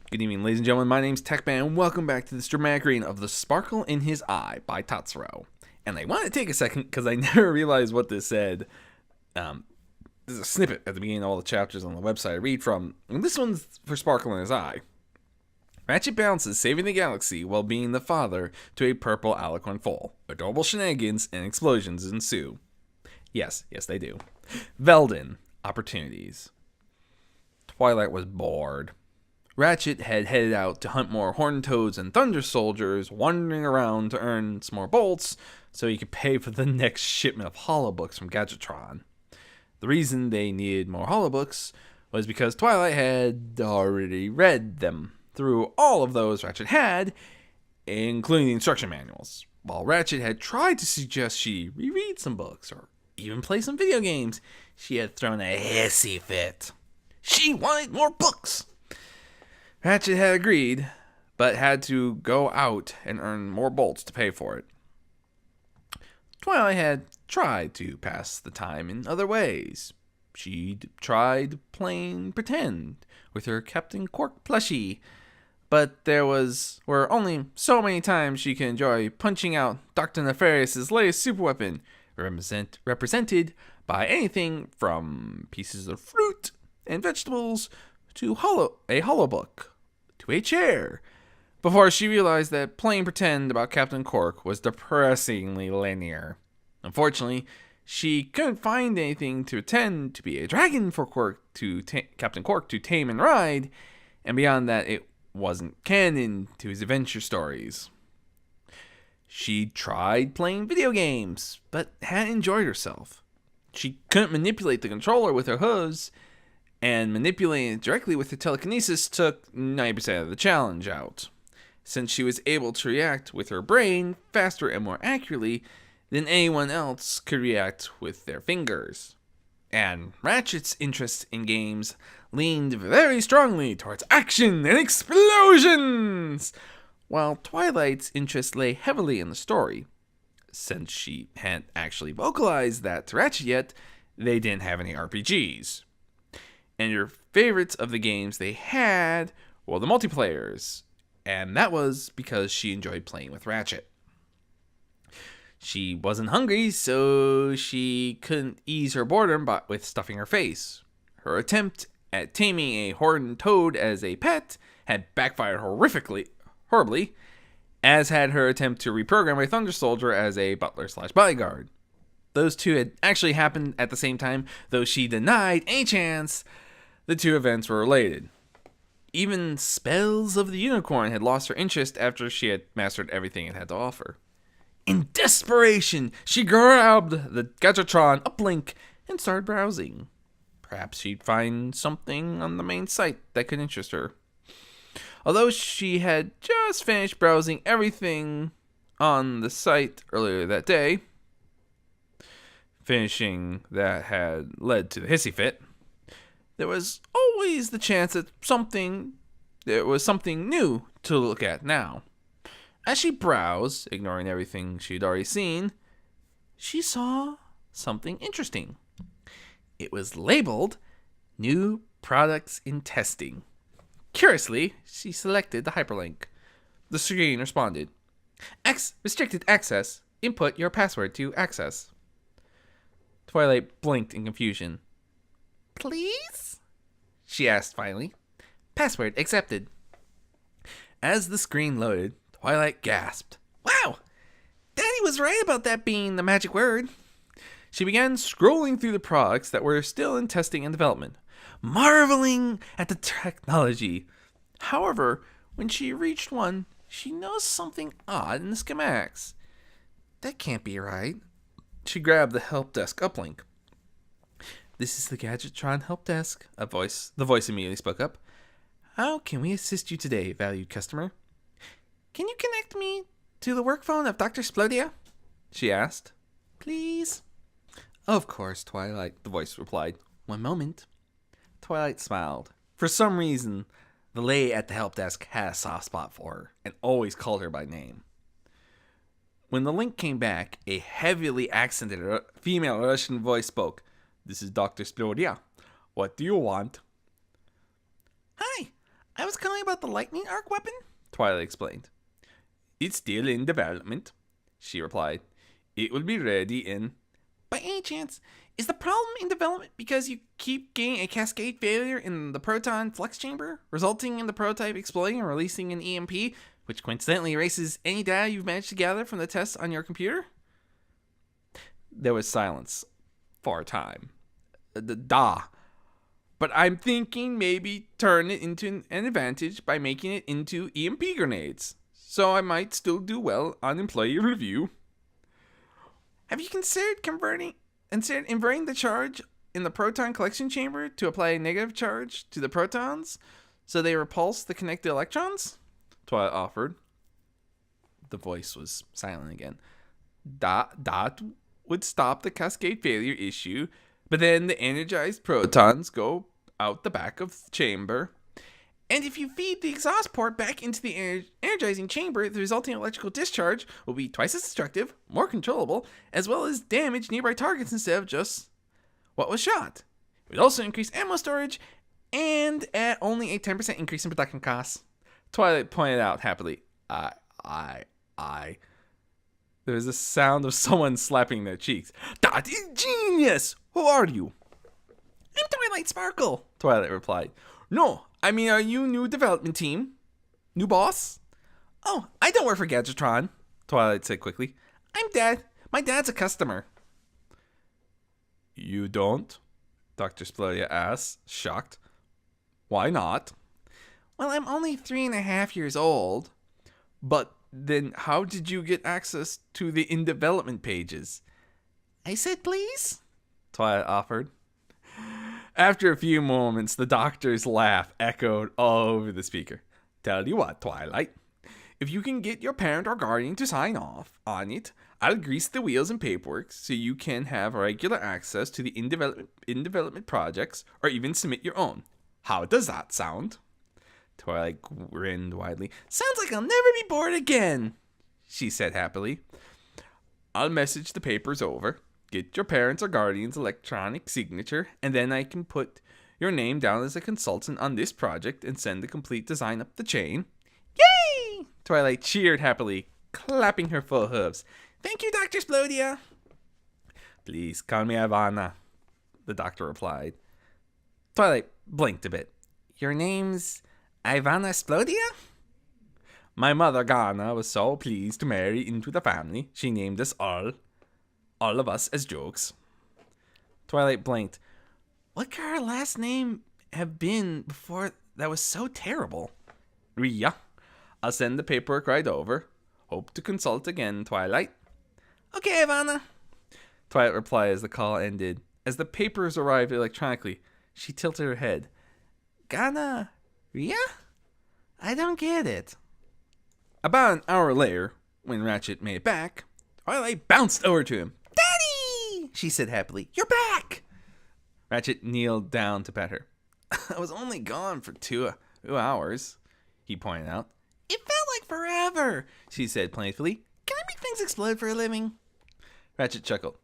Good evening, ladies and gentlemen. My name's TechMan, and welcome back to this dramatic reading of The Sparkle in His Eye by Tatsuro. And I want to take a second because I never realized what this said. There's a snippet at the beginning of all the chapters on the website I read from, and this one's for Sparkle in His Eye. Ratchet balances saving the galaxy while being the father to a purple alicorn foal. Adorable shenanigans and explosions ensue. Yes, they do. Veldin, opportunities. Twilight was bored. Ratchet had headed out to hunt more horned toads and thunder soldiers, wandering around to earn some more bolts so he could pay for the next shipment of holobooks from Gadgetron. The reason they needed more holobooks was because Twilight had already read them through all of those Ratchet had, including the instruction manuals. While Ratchet had tried to suggest she reread some books or even play some video games, she had thrown a hissy fit. She wanted more books! Ratchet had agreed, but had to go out and earn more bolts to pay for it. Twilight had tried to pass the time in other ways. She tried playing pretend with her Captain Quark plushie, but there were only so many times she could enjoy punching out Dr. Nefarious's latest superweapon, represented by anything from pieces of fruit and vegetables to a holobook, to a chair, before she realized that playing pretend about Captain Quark was depressingly linear. Unfortunately, she couldn't find anything to pretend to be a dragon for Captain Quark to tame and ride, and beyond that, it wasn't canon to his adventure stories. She tried playing video games, but hadn't enjoyed herself. She couldn't manipulate the controller with her hooves, and manipulating it directly with her telekinesis took 90% of the challenge out, since she was able to react with her brain faster and more accurately than anyone else could react with their fingers. And Ratchet's interest in games leaned very strongly towards action and explosions, while Twilight's interest lay heavily in the story. Since she hadn't actually vocalized that to Ratchet yet, they didn't have any RPGs. And your favorites of the games they had were the multiplayers, and that was because she enjoyed playing with Ratchet. She wasn't hungry, so she couldn't ease her boredom with stuffing her face. Her attempt at taming a horned toad as a pet had backfired horribly, as had her attempt to reprogram a Thunder Soldier as a butler/bodyguard. Those two had actually happened at the same time, though she denied any chance the two events were related. Even Spells of the Unicorn had lost her interest after she had mastered everything it had to offer. In desperation, she grabbed the Gadgetron uplink and started browsing. Perhaps she'd find something on the main site that could interest her. Although she had just finished browsing everything on the site earlier that day, finishing that had led to the hissy fit, there was always the chance that there was something new to look at now. As she browsed, ignoring everything she'd already seen, she saw something interesting. It was labeled New Products in Testing. Curiously, she selected the hyperlink. The screen responded, Restricted access. Input your password to access. Twilight blinked in confusion. Please? She asked finally. Password accepted. As the screen loaded, Twilight gasped. Wow! Daddy was right about that being the magic word. She began scrolling through the products that were still in testing and development, marveling at the technology. However, when she reached one, she noticed something odd in the schematics. That can't be right. She grabbed the help desk uplink. This is the Gadgetron help desk, the voice immediately spoke up. How can we assist you today, valued customer? Can you connect me to the work phone of Dr. Splodia? She asked. Please? Of course, Twilight, the voice replied. One moment. Twilight smiled. For some reason, the lady at the help desk had a soft spot for her and always called her by name. When the link came back, a heavily accented female Russian voice spoke. This is Dr. Splodia. What do you want? Hi, I was calling about the lightning arc weapon, Twilight explained. It's still in development, she replied. It will be ready in... By any chance, is the problem in development because you keep getting a cascade failure in the proton flux chamber, resulting in the prototype exploding and releasing an EMP, which coincidentally erases any data you've managed to gather from the tests on your computer? There was silence for a time. But I'm thinking maybe turn it into an advantage by making it into EMP grenades. So I might still do well on employee review. Have you considered inverting the charge in the proton collection chamber to apply a negative charge to the protons so they repulse the connected electrons? Twilight offered. The voice was silent again. That would stop the cascade failure issue, but then the energized protons go out the back of the chamber. And if you feed the exhaust port back into the energizing chamber, the resulting electrical discharge will be twice as destructive, more controllable, as well as damage nearby targets instead of just what was shot. It would also increase ammo storage and at only a 10% increase in production costs. Twilight pointed out happily. There was a sound of someone slapping their cheeks. That is genius! Who are you? I'm Twilight Sparkle, Twilight replied. No, I mean, are you new development team? New boss? Oh, I don't work for Gadgetron, Twilight said quickly. I'm Dad. My dad's a customer. You don't? Dr. Splodia asked, shocked. Why not? Well, I'm only 3.5 years old. But then how did you get access to the in development pages? I said please, Twilight offered. After a few moments, the doctor's laugh echoed all over the speaker. Tell you what, Twilight. If you can get your parent or guardian to sign off on it, I'll grease the wheels and paperwork so you can have regular access to the in development projects or even submit your own. How does that sound? Twilight grinned widely. Sounds like I'll never be bored again, she said happily. I'll message the papers over. Get your parents' or guardian's electronic signature, and then I can put your name down as a consultant on this project and send the complete design up the chain. Yay! Twilight cheered happily, clapping her full hooves. Thank you, Dr. Splodia. Please call me Ivana, the doctor replied. Twilight blinked a bit. Your name's Ivana Splodia? My mother, Ghana, was so pleased to marry into the family, she named us all of us as jokes. Twilight blinked. What could her last name have been before that was so terrible? Ria. I'll send the paperwork right over. Hope to consult again, Twilight. Okay, Ivana. Twilight replied as the call ended. As the papers arrived electronically, she tilted her head. Ghana? Ria? I don't get it. About an hour later, when Ratchet made it back, Twilight bounced over to him. Daddy! She said happily. You're back! Ratchet kneeled down to pet her. I was only gone for 2 hours, he pointed out. It felt like forever, she said plaintively. Can I make things explode for a living? Ratchet chuckled.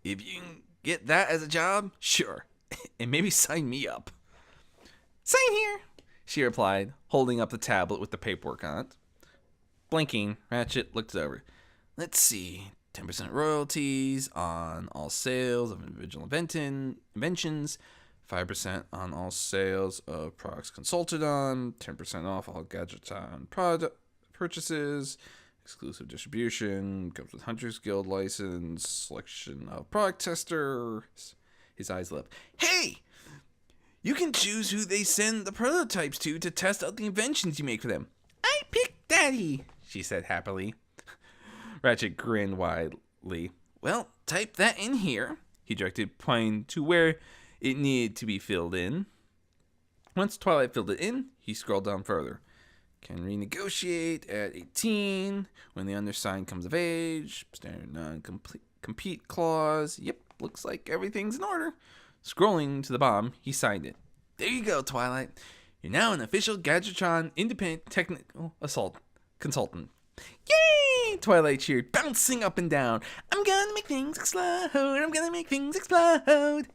If you can get that as a job, sure. And maybe sign me up. Same here, she replied, holding up the tablet with the paperwork on it. Blinking, Ratchet looked it over. Let's see. 10% royalties on all sales of individual inventions. 5% on all sales of products consulted on. 10% off all Gadgeton product purchases. Exclusive distribution. Comes with Hunter's Guild license. Selection of product testers. His eyes lit up. Hey! You can choose who they send the prototypes to test out the inventions you make for them. I picked Daddy, she said happily. Ratchet grinned widely. Well, type that in here, he directed, pointing to where it needed to be filled in. Once Twilight filled it in, he scrolled down further. Can renegotiate at 18 when the undersigned comes of age. Standard non-compete clause. Yep, looks like everything's in order. Scrolling to the bottom, he signed it. There you go, Twilight. You're now an official Gadgetron independent technical consultant. Yay! Twilight cheered, bouncing up and down. I'm gonna make things explode. I'm gonna make things explode.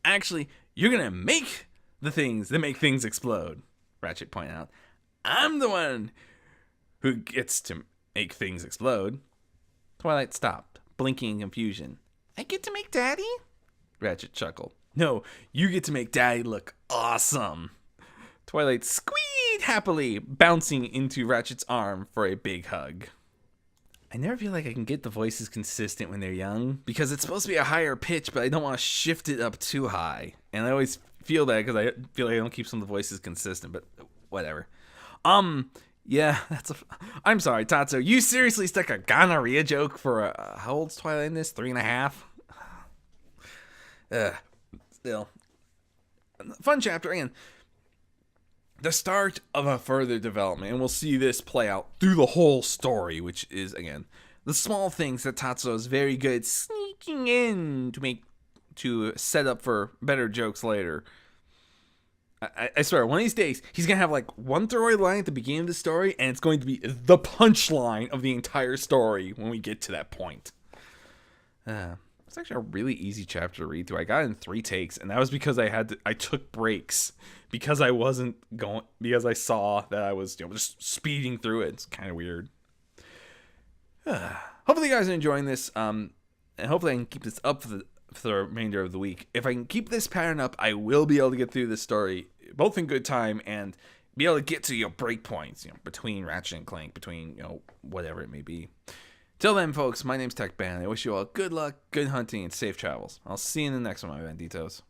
Actually, you're gonna make the things that make things explode. Ratchet pointed out. I'm the one who gets to make things explode. Twilight stopped, blinking in confusion. I get to make Daddy? Ratchet chuckled. No, you get to make Daddy look awesome. Twilight squeaked happily, bouncing into Ratchet's arm for a big hug. I never feel like I can get the voices consistent when they're young, because it's supposed to be a higher pitch, but I don't want to shift it up too high. And I always feel that because I feel like I don't keep some of the voices consistent, but whatever. Yeah, I'm sorry, Tatsu. You seriously stuck a gonorrhea joke for how old's Twilight in this? 3.5? Still. Fun chapter, again. The start of a further development, and we'll see this play out through the whole story, which is, again, the small things that Tatsuo is very good at sneaking in to set up for better jokes later. I swear, one of these days, he's going to have like one throwaway line at the beginning of the story, and it's going to be the punchline of the entire story when we get to that point. It's actually a really easy chapter to read through. I got it in 3 takes, and that was because I took breaks because I saw that I was just speeding through it. It's kind of weird. Hopefully you guys are enjoying this, and hopefully I can keep this up for the remainder of the week. If I can keep this pattern up, I will be able to get through this story both in good time and be able to get to break points, between Ratchet and Clank, between whatever it may be. Till then, folks, my name's Tech Ban. I wish you all good luck, good hunting, and safe travels. I'll see you in the next one, my Banditos.